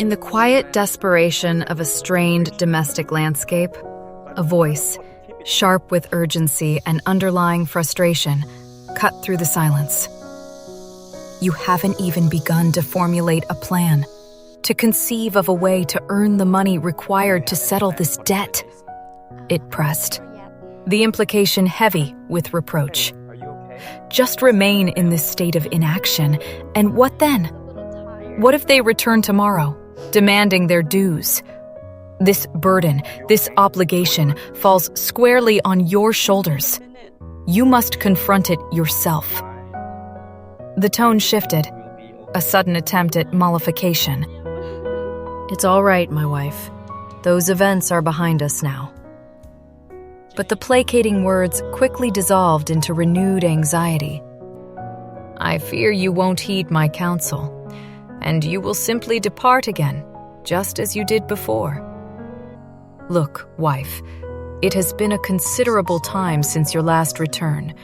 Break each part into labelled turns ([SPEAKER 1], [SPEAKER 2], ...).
[SPEAKER 1] In the quiet desperation of a strained domestic landscape, a voice, sharp with urgency and underlying frustration, cut through the silence. You haven't even begun to formulate a plan, to conceive of a way to earn the money required to settle this debt. It pressed, the implication heavy with reproach. Just remain in this state of inaction, and what then? What if they return tomorrow, demanding their dues? This burden, this obligation, falls squarely on your shoulders. You must confront it yourself. The tone shifted, a sudden attempt at mollification. It's all right, my wife. Those events are behind us now. But the placating words quickly dissolved into renewed anxiety. I fear you won't heed my counsel, and you will simply depart again, just as you did before. Look, wife, it has been a considerable time since your last return,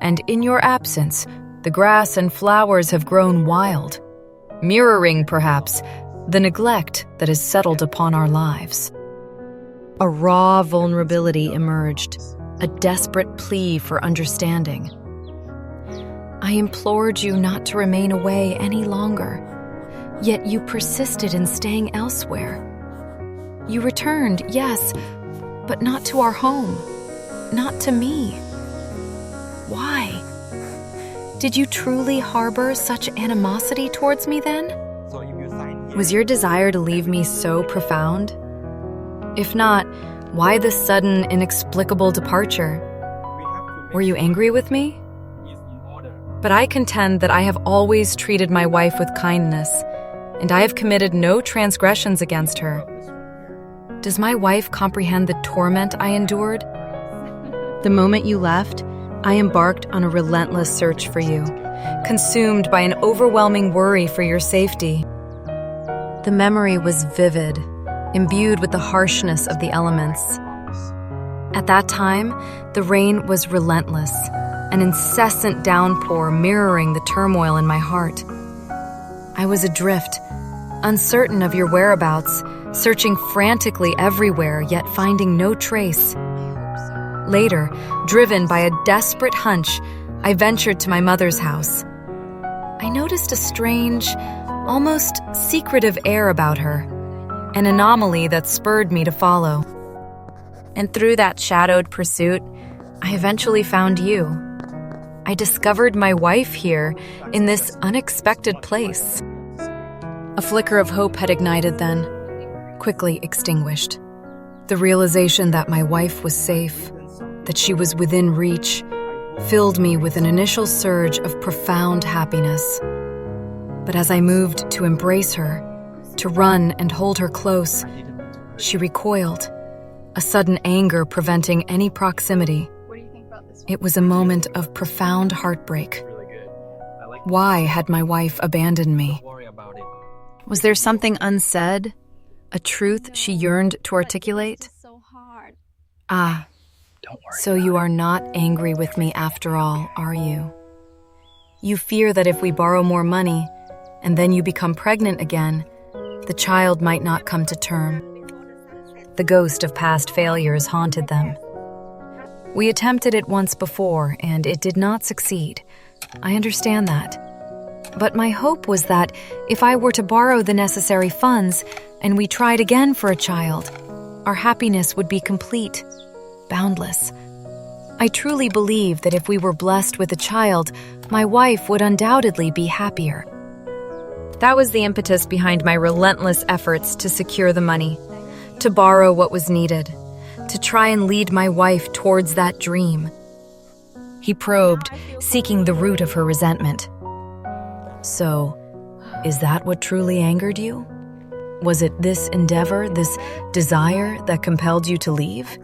[SPEAKER 1] and in your absence, the grass and flowers have grown wild, mirroring, perhaps, the neglect that has settled upon our lives. A raw vulnerability emerged, a desperate plea for understanding. I implored you not to remain away any longer, yet you persisted in staying elsewhere. You returned, yes, but not to our home, not to me. Why? Did you truly harbor such animosity towards me then? Was your desire to leave me so profound? If not, why this sudden, inexplicable departure? Were you angry with me? But I contend that I have always treated my wife with kindness, and I have committed no transgressions against her. Does my wife comprehend the torment I endured? The moment you left, I embarked on a relentless search for you, consumed by an overwhelming worry for your safety. The memory was vivid, imbued with the harshness of the elements. At that time, the rain was relentless, an incessant downpour mirroring the turmoil in my heart. I was adrift, uncertain of your whereabouts, searching frantically everywhere, yet finding no trace. Later, driven by a desperate hunch, I ventured to my mother's house. I noticed a strange, almost secretive air about her, an anomaly that spurred me to follow. And through that shadowed pursuit, I eventually found you. I discovered my wife here, in this unexpected place. A flicker of hope had ignited then, quickly extinguished. The realization that my wife was safe, that she was within reach, filled me with an initial surge of profound happiness. But as I moved to embrace her, to run and hold her close, she recoiled, a sudden anger preventing any proximity. It was a moment of profound heartbreak. Why had my wife abandoned me? Was there something unsaid, a truth she yearned to articulate? Ah, so you are not angry with me after all, are you? You fear that if we borrow more money, and then you become pregnant again, the child might not come to term. The ghost of past failures haunted them. We attempted it once before, and it did not succeed. I understand that. But my hope was that if I were to borrow the necessary funds, and we tried again for a child, our happiness would be complete, boundless. I truly believe that if we were blessed with a child, my wife would undoubtedly be happier. That was the impetus behind my relentless efforts to secure the money, to borrow what was needed, to try and lead my wife towards that dream. He probed, seeking the root of her resentment. So, is that what truly angered you? Was it this endeavor, this desire that compelled you to leave?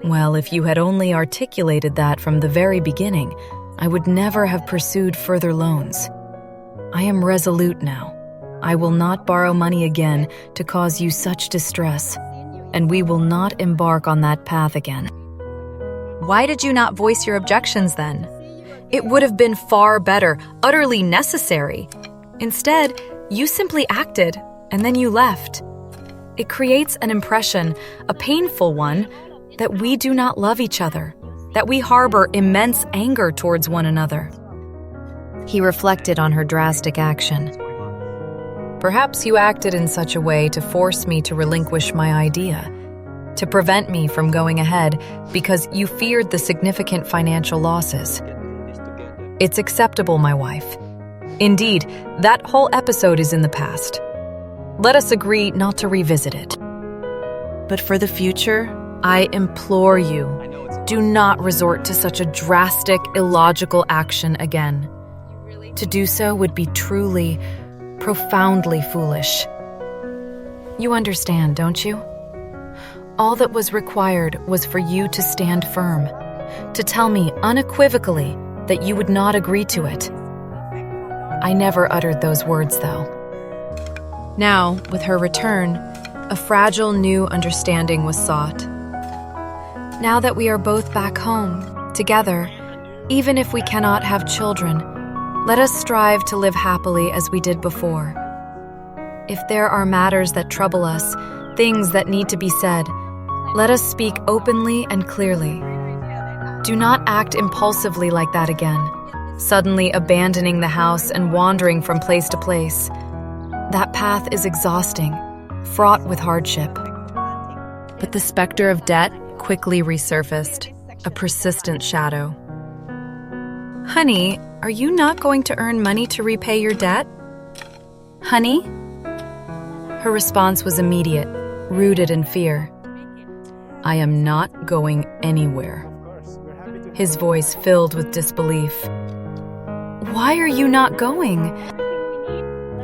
[SPEAKER 1] Well, if you had only articulated that from the very beginning, I would never have pursued further loans. I am resolute now. I will not borrow money again to cause you such distress, and we will not embark on that path again. Why did you not voice your objections then? It would have been far better, utterly necessary. Instead, you simply acted, and then you left. It creates an impression, a painful one, that we do not love each other, that we harbor immense anger towards one another. He reflected on her drastic action. Perhaps you acted in such a way to force me to relinquish my idea, to prevent me from going ahead because you feared the significant financial losses. It's acceptable, my wife. Indeed, that whole episode is in the past. Let us agree not to revisit it. But for the future, I implore you, do not resort to such a drastic, illogical action again. To do so would be truly, profoundly foolish. You understand, don't you? All that was required was for you to stand firm, to tell me unequivocally that you would not agree to it. I never uttered those words, though. Now, with her return, a fragile new understanding was sought. Now that we are both back home, together, even if we cannot have children, let us strive to live happily as we did before. If there are matters that trouble us, things that need to be said, let us speak openly and clearly. Do not act impulsively like that again, suddenly abandoning the house and wandering from place to place. That path is exhausting, fraught with hardship. But the specter of debt quickly resurfaced, a persistent shadow. Honey, are you not going to earn money to repay your debt? Honey? Her response was immediate, rooted in fear. I am not going anywhere. His voice filled with disbelief. Why are you not going?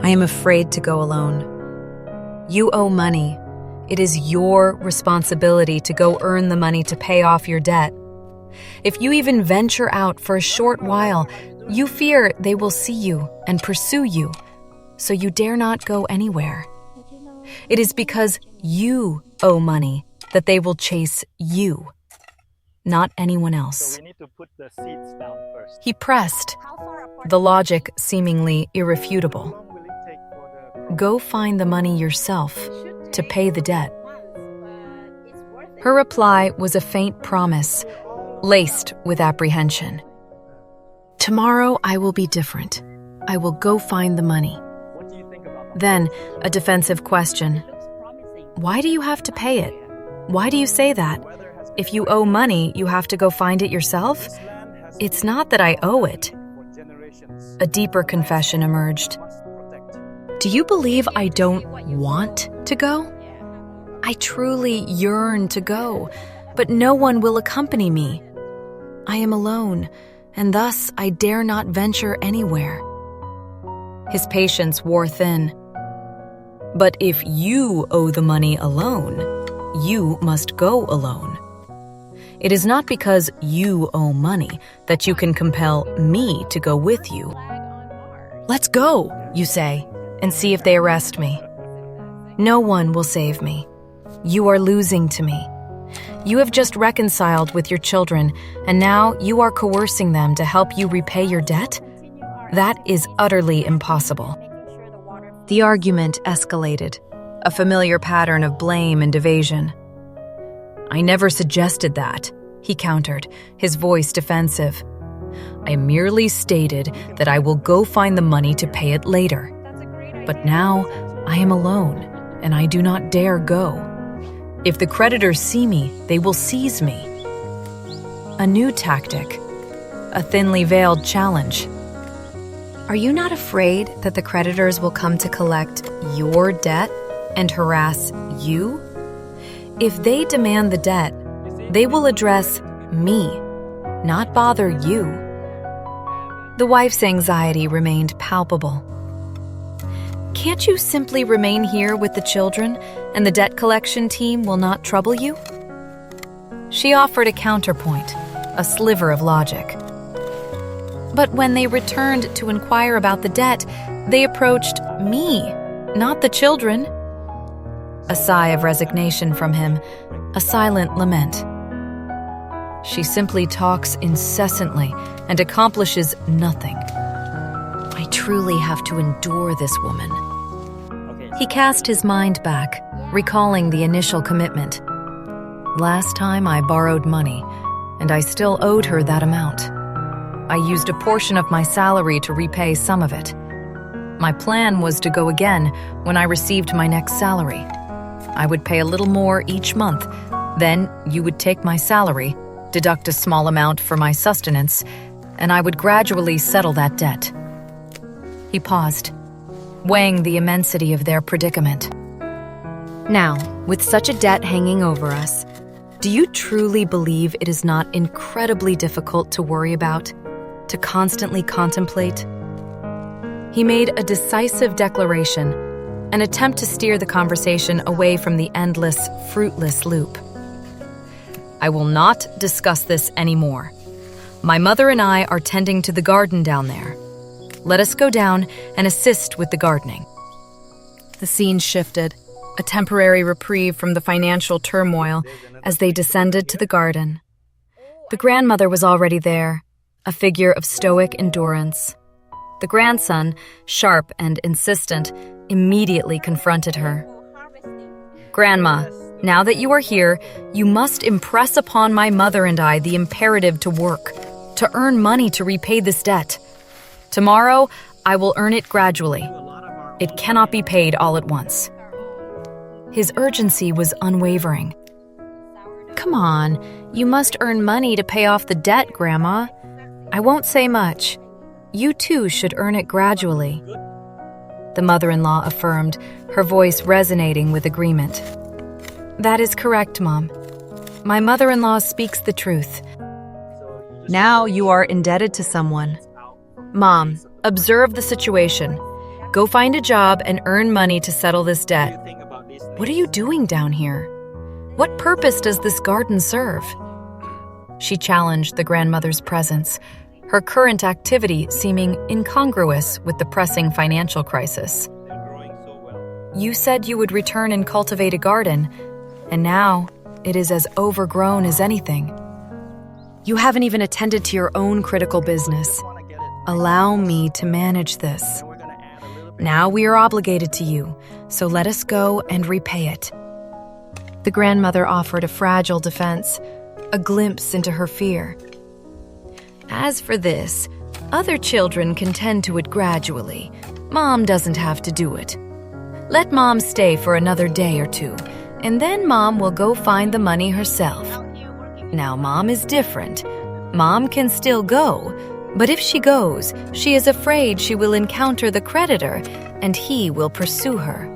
[SPEAKER 1] I am afraid to go alone. You owe money. It is your responsibility to go earn the money to pay off your debt. If you even venture out for a short while, you fear they will see you and pursue you, so you dare not go anywhere. It is because you owe money that they will chase you, not anyone else.
[SPEAKER 2] So we need to put the seeds down first.
[SPEAKER 1] He pressed, the logic seemingly irrefutable.
[SPEAKER 2] How long will it take for the
[SPEAKER 1] Go find the money yourself to pay the debt. Her reply was a faint promise, laced with apprehension. Tomorrow I will be different. I will go find the money.
[SPEAKER 2] What do you think about that?
[SPEAKER 1] Then, a defensive question. Why do you have to pay it? Why do you say that? If you owe money, you have to go find it yourself? It's not that I owe it. A deeper confession emerged. Do you believe I don't want to go? I truly yearn to go, but no one will accompany me. I am alone, and thus I dare not venture anywhere. His patience wore thin. But if you owe the money alone, you must go alone. It is not because you owe money that you can compel me to go with you. Let's go, you say, and see if they arrest me. No one will save me. You are losing to me. You have just reconciled with your children, and now you are coercing them to help you repay your debt? That is utterly impossible. The argument escalated, a familiar pattern of blame and evasion. I never suggested that, he countered, his voice defensive. I merely stated that I will go find the money to pay it later. But now I am alone, and I do not dare go. If the creditors see me, they will seize me. A new tactic, a thinly veiled challenge. Are you not afraid that the creditors will come to collect your debt and harass you? If they demand the debt, they will address me, not bother you. The wife's anxiety remained palpable. Can't you simply remain here with the children, and the debt collection team will not trouble you? She offered a counterpoint, a sliver of logic. But when they returned to inquire about the debt, they approached me, not the children. A sigh of resignation from him, a silent lament. She simply talks incessantly and accomplishes nothing. I truly have to endure this woman. He cast his mind back, recalling the initial commitment. Last time I borrowed money, and I still owed her that amount. I used a portion of my salary to repay some of it. My plan was to go again when I received my next salary. I would pay a little more each month. Then you would take my salary, deduct a small amount for my sustenance, and I would gradually settle that debt. He paused, weighing the immensity of their predicament. Now, with such a debt hanging over us, do you truly believe it is not incredibly difficult to worry about, to constantly contemplate? He made a decisive declaration, an attempt to steer the conversation away from the endless, fruitless loop. I will not discuss this anymore. My mother and I are tending to the garden down there. Let us go down and assist with the gardening. The scene shifted, a temporary reprieve from the financial turmoil as they descended to the garden. The grandmother was already there, a figure of stoic endurance. The grandson, sharp and insistent, immediately confronted her. Grandma, now that you are here, you must impress upon my mother and I the imperative to work, to earn money to repay this debt. Tomorrow, I will earn it gradually. It cannot be paid all at once. His urgency was unwavering. Come on, you must earn money to pay off the debt, Grandma. I won't say much. You too should earn it gradually. The mother-in-law affirmed, her voice resonating with agreement. That is correct, Mom. My mother-in-law speaks the truth. Now you are indebted to someone. Mom, observe the situation. Go find a job and earn money to settle this debt. What are you doing down here? What purpose does this garden serve? She challenged the grandmother's presence, her current activity seeming incongruous with the pressing financial crisis. You said you would return and cultivate a garden, and now it is as overgrown as anything. You haven't even attended to your own critical business. Allow me to manage this. Now we are obligated to you, so let us go and repay it. The grandmother offered a fragile defense, a glimpse into her fear. As for this, other children can tend to it gradually. Mom doesn't have to do it. Let Mom stay for another day or two, and then Mom will go find the money herself. Now Mom is different. Mom can still go, but if she goes, she is afraid she will encounter the creditor, and he will pursue her.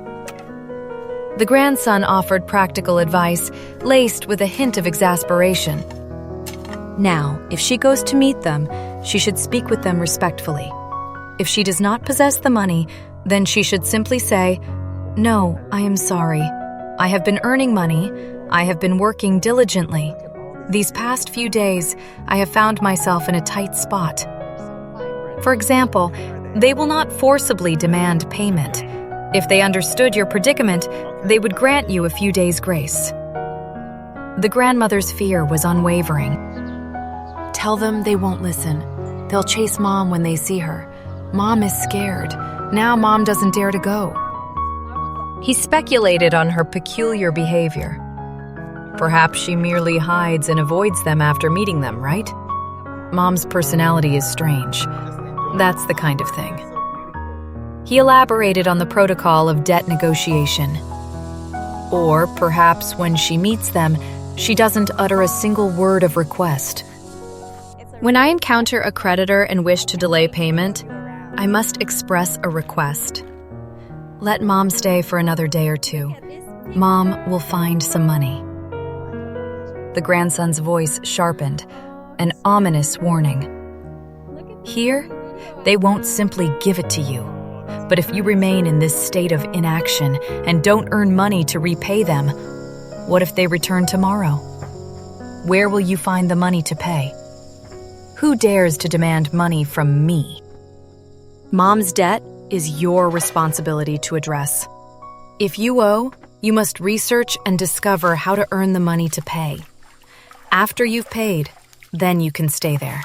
[SPEAKER 1] The grandson offered practical advice, laced with a hint of exasperation. Now, if she goes to meet them, she should speak with them respectfully. If she does not possess the money, then she should simply say, "No, I am sorry. I have been earning money. I have been working diligently. These past few days, I have found myself in a tight spot." For example, they will not forcibly demand payment. If they understood your predicament, they would grant you a few days' grace. The grandmother's fear was unwavering. Tell them they won't listen. They'll chase Mom when they see her. Mom is scared. Now Mom doesn't dare to go. He speculated on her peculiar behavior. Perhaps she merely hides and avoids them after meeting them, right? Mom's personality is strange. That's the kind of thing. He elaborated on the protocol of debt negotiation. Or perhaps when she meets them, she doesn't utter a single word of request. When I encounter a creditor and wish to delay payment, I must express a request. Let Mom stay for another day or two. Mom will find some money. The grandson's voice sharpened, an ominous warning. Here, they won't simply give it to you. But if you remain in this state of inaction and don't earn money to repay them, what if they return tomorrow? Where will you find the money to pay? Who dares to demand money from me? Mom's debt is your responsibility to address. If you owe, you must research and discover how to earn the money to pay. After you've paid, then you can stay there.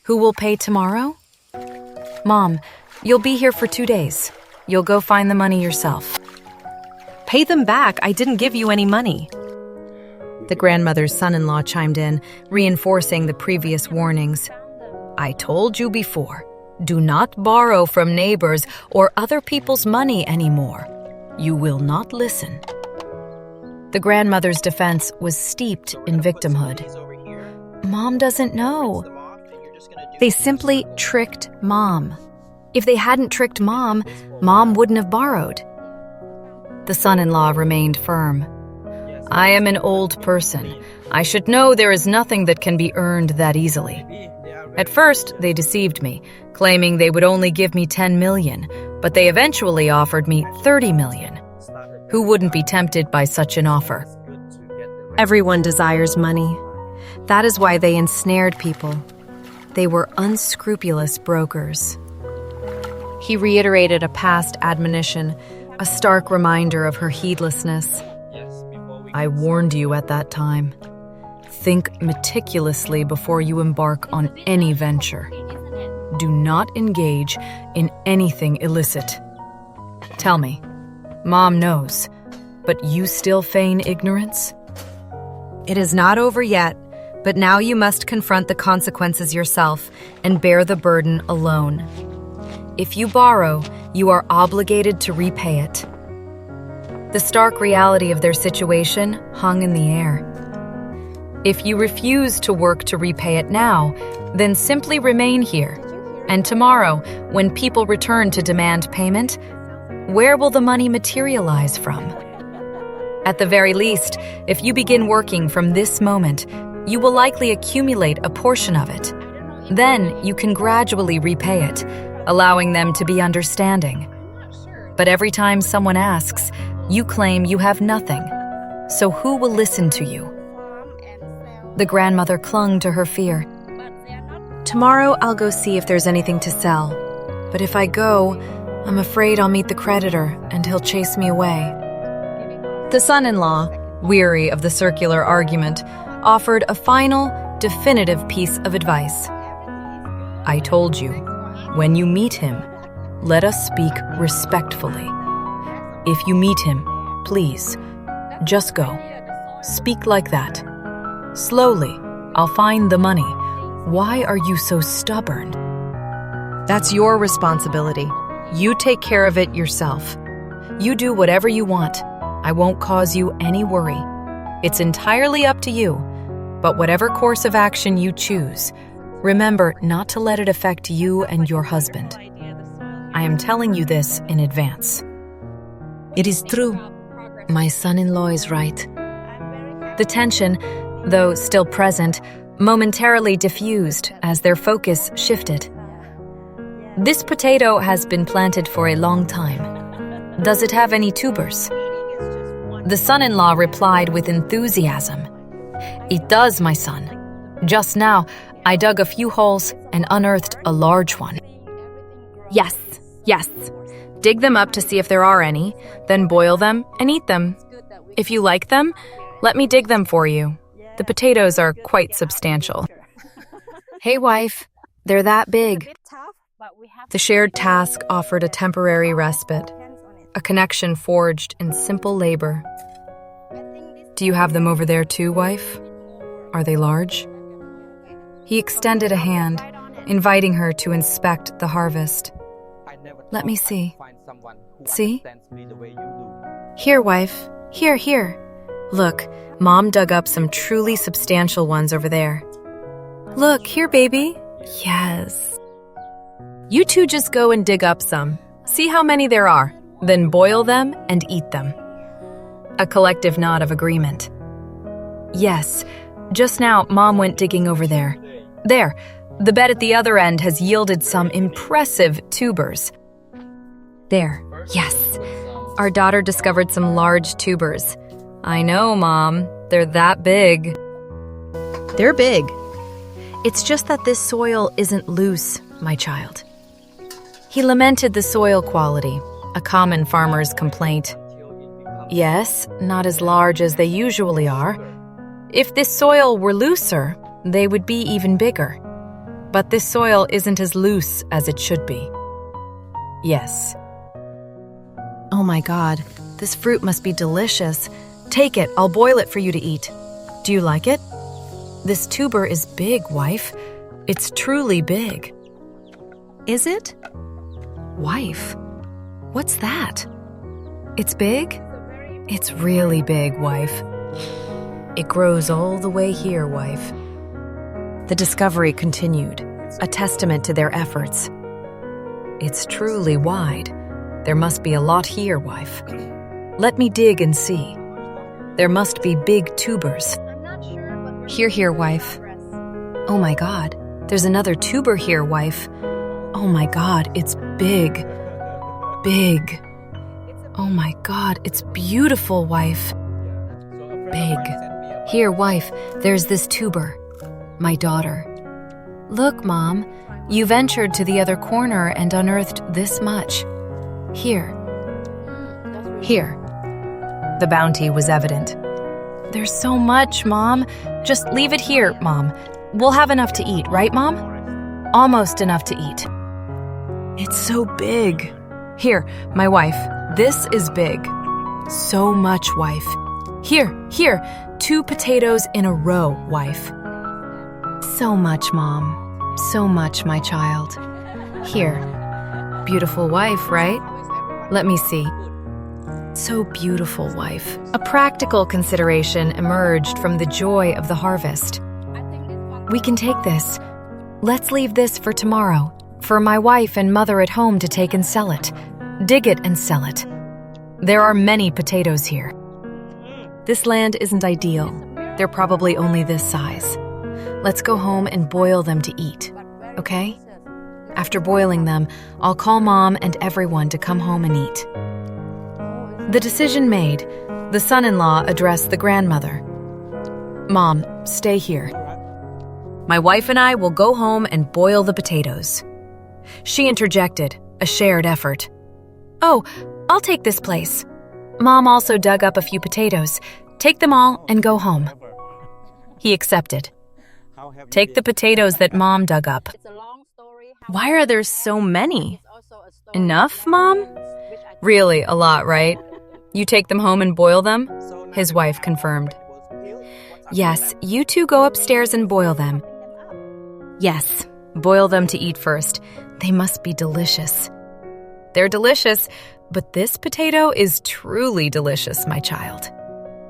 [SPEAKER 1] Who will pay tomorrow? Mom, you'll be here for 2 days. You'll go find the money yourself.
[SPEAKER 3] Pay them back. I didn't give you any money. The grandmother's son-in-law chimed in, reinforcing the previous warnings. I told you before, do not borrow from neighbors or other people's money anymore. You will not listen. The grandmother's defense was steeped in victimhood. Mom doesn't know. They simply tricked Mom. If they hadn't tricked Mom, Mom wouldn't have borrowed. The son-in-law remained firm. I am an old person. I should know there is nothing that can be earned that easily. At first, they deceived me, claiming they would only give me 10 million, but they eventually offered me 30 million. Who wouldn't be tempted by such an offer? Everyone desires money. That is why they ensnared people. They were unscrupulous brokers. He reiterated a past admonition, a stark reminder of her heedlessness. I warned you at that time. Think meticulously before you embark on any venture. Do not engage in anything illicit. Tell me, Mom knows, but you still feign ignorance? It is not over yet, but now you must confront the consequences yourself and bear the burden alone. If you borrow, you are obligated to repay it. The stark reality of their situation hung in the air. If you refuse to work to repay it now, then simply remain here. And tomorrow, when people return to demand payment, where will the money materialize from? At the very least, if you begin working from this moment, you will likely accumulate a portion of it. Then you can gradually repay it, allowing them to be understanding. But every time someone asks, you claim you have nothing. So who will listen to you? The grandmother clung to her fear. Tomorrow I'll go see if there's anything to sell. But if I go, I'm afraid I'll meet the creditor and he'll chase me away. The son-in-law, weary of the circular argument, offered a final, definitive piece of advice. I told you, when you meet him, let us speak respectfully. If you meet him, please, just go. Speak like that. Slowly, I'll find the money. Why are you so stubborn? That's your responsibility. You take care of it yourself. You do whatever you want. I won't cause you any worry. It's entirely up to you. But whatever course of action you choose, remember not to let it affect you and your husband. I am telling you this in advance. It is true. My son-in-law is right. The tension, though still present, momentarily diffused as their focus shifted. This potato has been planted for a long time. Does it have any tubers? The son-in-law replied with enthusiasm. It does, my son. Just now, I dug a few holes and unearthed a large one. Yes. Dig them up to see if there are any, then boil them and eat them. If you like them, let me dig them for you. The potatoes are quite substantial. Hey, wife, they're that big. The shared task offered a temporary respite, a connection forged in simple labor. Do you have them over there too, wife? Are they large? He extended a hand, inviting her to inspect the harvest. Let me see. See? Here, wife. Here. Look, Mom dug up some truly substantial ones over there. Look, here, baby. Yes. You two just go and dig up some. See how many there are. Then boil them and eat them. A collective nod of agreement. Yes, just now Mom went digging over there. There, the bed at the other end has yielded some impressive tubers. There, yes. Our daughter discovered some large tubers. I know, Mom. They're that big. They're big. It's just that this soil isn't loose, my child. He lamented the soil quality, a common farmer's complaint. Yes, not as large as they usually are. If this soil were looser, they would be even bigger. But this soil isn't as loose as it should be. Yes. Oh my God, this fruit must be delicious. Take it, I'll boil it for you to eat. Do you like it? This tuber is big, wife. It's truly big. Is it? Wife, what's that? It's big? It's really big, wife. It grows all the way here, wife. The discovery continued, a testament to their efforts. It's truly wide. There must be a lot here, wife. Let me dig and see. There must be big tubers. Here, wife. Oh my God, there's another tuber here, wife. Oh my God, it's big. Big. Oh my God, it's beautiful, wife. Big. Here, wife, there's this tuber. My daughter. Look, Mom, you ventured to the other corner and unearthed this much. Here. Here. The bounty was evident. There's so much, Mom. Just leave it here, Mom. We'll have enough to eat, right, Mom? Almost enough to eat. It's so big. Here, my wife, this is big. So much, wife. Here, 2 potatoes in a row, wife. So much, Mom. So much, my child. Here. Beautiful wife, right? Let me see. So beautiful, wife. A practical consideration emerged from the joy of the harvest. We can take this. Let's leave this for tomorrow, for my wife and mother at home to take and sell it. Dig it and sell it. There are many potatoes here. This land isn't ideal. They're probably only this size. Let's go home and boil them to eat, okay? After boiling them, I'll call Mom and everyone to come home and eat. The decision made, the son-in-law addressed the grandmother. Mom, stay here. My wife and I will go home and boil the potatoes. She interjected, a shared effort. Oh, I'll take this place. Mom also dug up a few potatoes. Take them all and go home. He accepted. Take the potatoes that Mom dug up. Why are there so many? Enough, Mom? Really, a lot, right? You take them home and boil them? His wife confirmed. Yes, you two go upstairs and boil them. Yes, boil them to eat first. They must be delicious. They're delicious, but this potato is truly delicious, my child.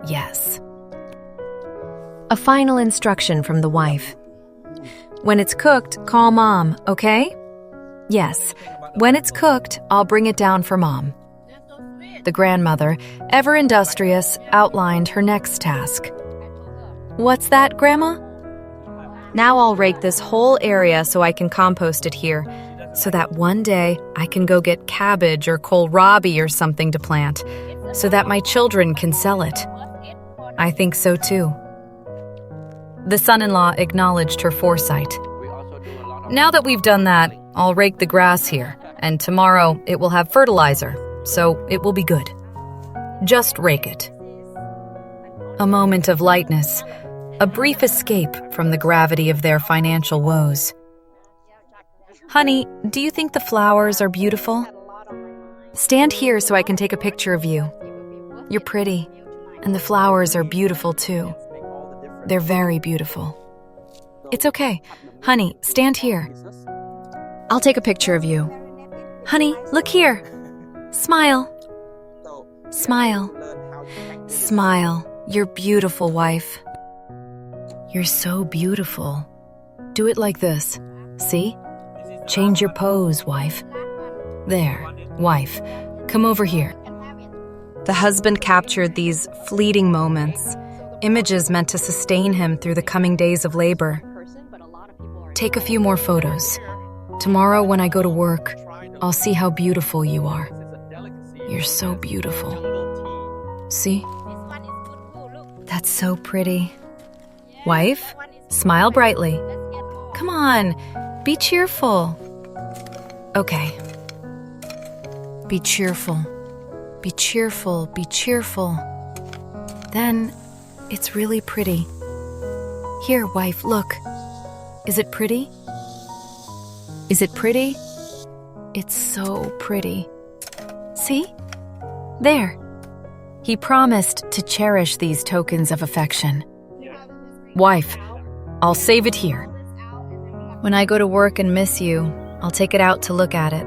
[SPEAKER 3] Yes. A final instruction from the wife. When it's cooked, call Mom, okay? Yes, when it's cooked, I'll bring it down for Mom. The grandmother, ever industrious, outlined her next task. What's that, Grandma? Now I'll rake this whole area so I can compost it here, so that one day I can go get cabbage or kohlrabi or something to plant, so that my children can sell it. I think so too. The son-in-law acknowledged her foresight. Now that we've done that, I'll rake the grass here, and tomorrow it will have fertilizer, so it will be good. Just rake it. A moment of lightness, a brief escape from the gravity of their financial woes. Honey, do you think the flowers are beautiful? Stand here so I can take a picture of you. You're pretty, and the flowers are beautiful too. They're very beautiful. It's okay. Honey, stand here. I'll take a picture of you. Honey, look here. Smile. Smile. Smile. You're beautiful, wife. You're so beautiful. Do it like this. See? Change your pose, wife. There, wife. Come over here. The husband captured these fleeting moments, images meant to sustain him through the coming days of labor. Take a few more photos. Tomorrow when I go to work, I'll see how beautiful you are. You're so beautiful. See? That's so pretty. Wife, smile brightly. Come on, be cheerful. Okay. Be cheerful. Be cheerful, be cheerful. Then, it's really pretty. Here, wife, look. Is it pretty? Is it pretty? It's so pretty. See?
[SPEAKER 1] There. He promised to cherish these tokens of affection. Wife, I'll save it here. When I go to work and miss you, I'll take it out to look at it.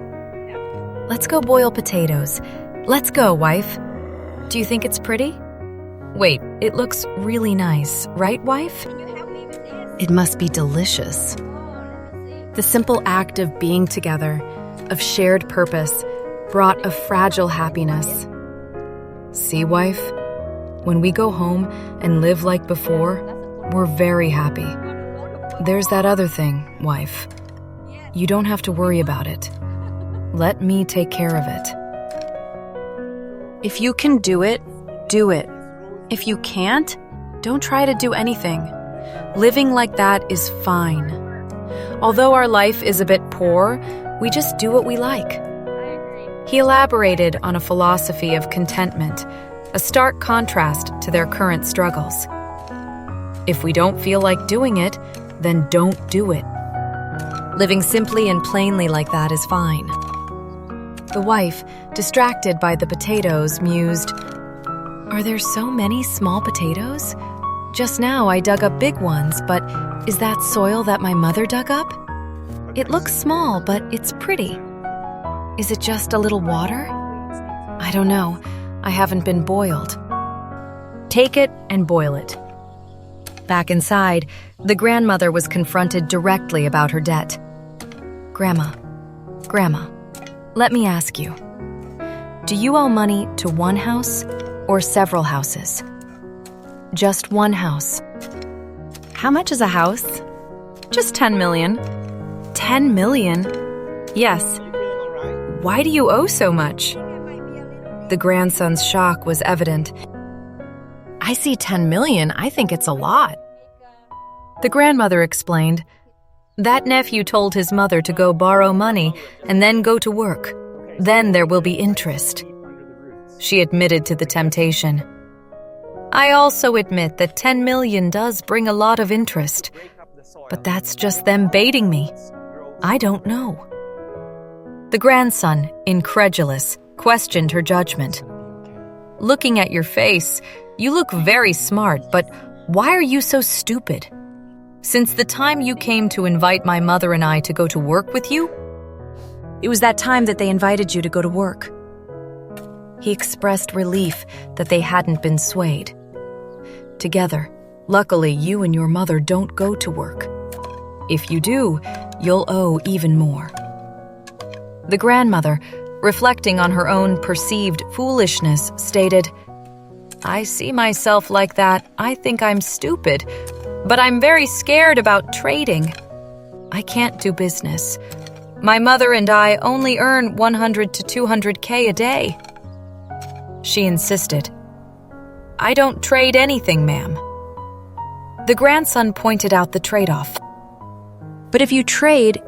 [SPEAKER 1] Let's go boil potatoes. Let's go, wife. Do you think it's pretty? Wait, it looks really nice, right, wife? It must be delicious. The simple act of being together, of shared purpose, brought a fragile happiness. See, wife? When we go home and live like before, we're very happy. There's that other thing, wife. You don't have to worry about it. Let me take care of it. If you can do it, do it. If you can't, don't try to do anything. Living like that is fine. Although our life is a bit poor, we just do what we like. He elaborated on a philosophy of contentment, a stark contrast to their current struggles. If we don't feel like doing it, then don't do it. Living simply and plainly like that is fine. The wife, distracted by the potatoes, mused, "Are there so many small potatoes? Just now I dug up big ones, but is that soil that my mother dug up? It looks small, but it's pretty. Is it just a little water? I don't know. I haven't been boiled." Take it and boil it. Back inside, the grandmother was confronted directly about her debt. Grandma, let me ask you. Do you owe money to one house or several houses? Just one house. How much is a house? Just 10 million. 10 million? Yes. Why do you owe so much? The grandson's shock was evident. I see 10 million. I think it's a lot. The grandmother explained. That nephew told his mother to go borrow money and then go to work. Then there will be interest. She admitted to the temptation. I also admit that 10 million does bring a lot of interest, but that's just them baiting me. I don't know. The grandson, incredulous, questioned her judgment. Looking at your face, you look very smart, but why are you so stupid? Since the time you came to invite my mother and I to go to work with you, it was that time that they invited you to go to work. He expressed relief that they hadn't been swayed. Together, luckily you and your mother don't go to work. If you do, you'll owe even more. The grandmother, reflecting on her own perceived foolishness, stated, I see myself like that. I think I'm stupid, but I'm very scared about trading. I can't do business. My mother and I only earn 100 to 200K a day. She insisted. I don't trade anything, ma'am. The grandson pointed out the trade-off. But if you trade,